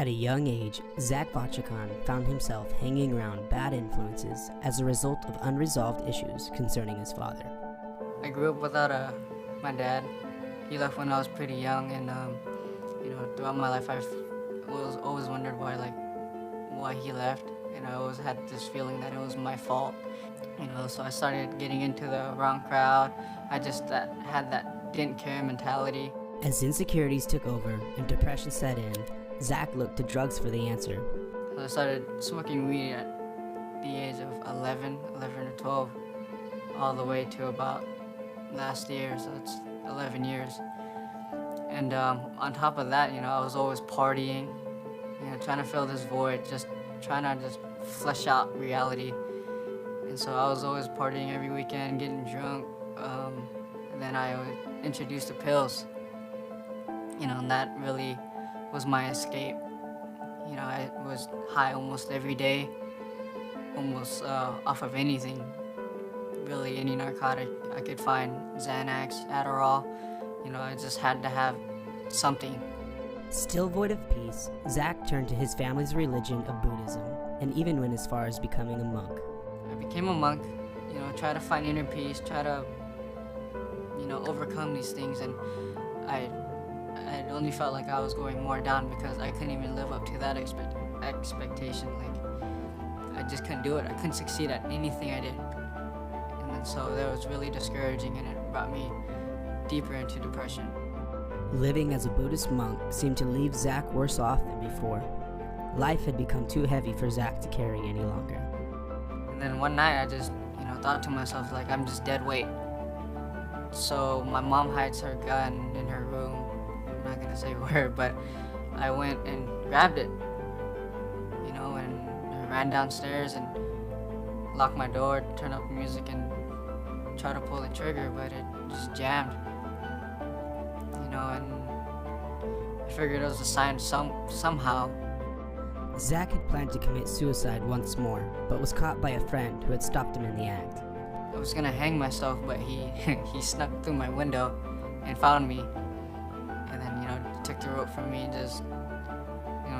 At a young age, Zach Vachakhan found himself hanging around bad influences as a result of unresolved issues concerning his father. I grew up without my dad. He left when I was pretty young, and throughout my life, I've always wondered why he left, and I always had this feeling that it was my fault. So I started getting into the wrong crowd. I just had that didn't care mentality. As insecurities took over and depression set in, Zach looked to drugs for the answer. So I started smoking weed at the age of 11 or 12, all the way to about last year, so it's 11 years. And on top of that, I was always partying, trying to fill this void, just trying to just flesh out reality. And so I was always partying every weekend, getting drunk, and then I was introduced to pills, and that really was my escape. I was high almost every day, almost off of anything, really any narcotic I could find, Xanax, Adderall. I just had to have something. Still void of peace, Zach turned to his family's religion of Buddhism, and even went as far as becoming a monk. I became a monk, try to find inner peace, try to, overcome these things, and I only felt like I was going more down because I couldn't even live up to that expectation. I just couldn't do it. I couldn't succeed at anything I did. And then so that was really discouraging, and it brought me deeper into depression. Living as a Buddhist monk seemed to leave Zach worse off than before. Life had become too heavy for Zach to carry any longer. And then one night I just, thought to myself, I'm just dead weight. So my mom hides her gun in her room. I'm not gonna say where, but I went and grabbed it, and I ran downstairs and locked my door, turned up the music, and tried to pull the trigger, but it just jammed. And I figured it was a sign somehow. Zach had planned to commit suicide once more, but was caught by a friend who had stopped him in the act. I was gonna hang myself, but he snuck through my window and found me, and then took the rope from me and just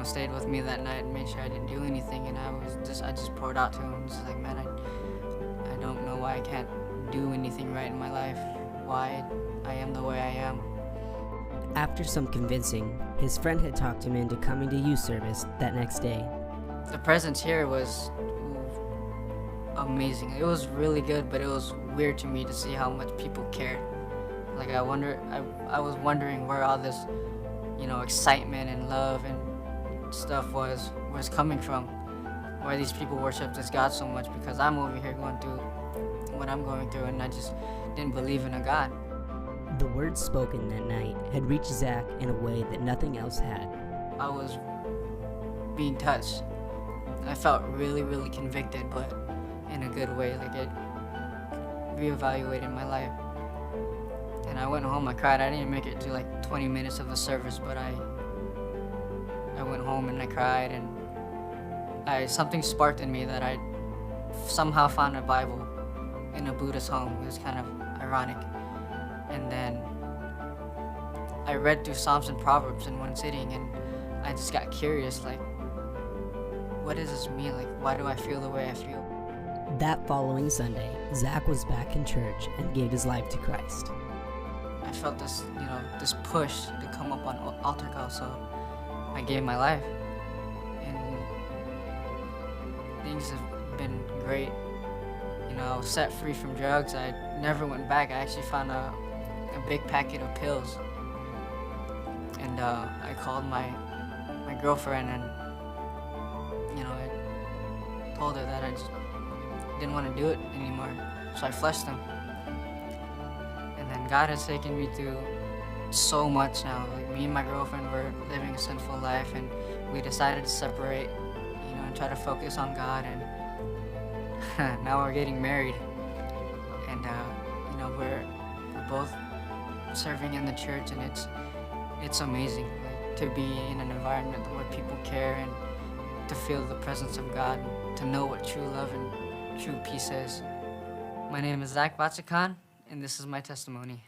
stayed with me that night and made sure I didn't do anything. And I just poured out to him, just man, I don't know why I can't do anything right in my life, why I am the way I am. After some convincing, his friend had talked him into coming to youth service that next day. The presence here was amazing. It was really good, but it was weird to me to see how much people cared. I was wondering where all this, excitement and love and stuff was coming from. Why these people worship this God so much, because I'm over here going through what I'm going through, and I just didn't believe in a God. The words spoken that night had reached Zach in a way that nothing else had. I was being touched. I felt really, really convicted, but in a good way. It reevaluated my life. And I went home, I cried. I didn't make it to 20 minutes of the service, but I went home and I cried, and something sparked in me that I somehow found a Bible in a Buddhist home. It was kind of ironic. And then I read through Psalms and Proverbs in one sitting, and I just got curious, what does this mean? Why do I feel the way I feel? That following Sunday, Zach was back in church and gave his life to Christ. I felt this, this push to come up on altar call, so I gave my life. And things have been great. I was set free from drugs. I never went back. I actually found a big packet of pills. And I called my girlfriend, and I told her that I just didn't want to do it anymore. So I flushed them. And then God has taken me through so much now. Me and my girlfriend were living a sinful life, and we decided to separate, and try to focus on God. And now we're getting married, and we're both serving in the church, and it's amazing to be in an environment where people care, and to feel the presence of God, to know what true love and true peace is. My name is Zach Vachakhan, and this is my testimony.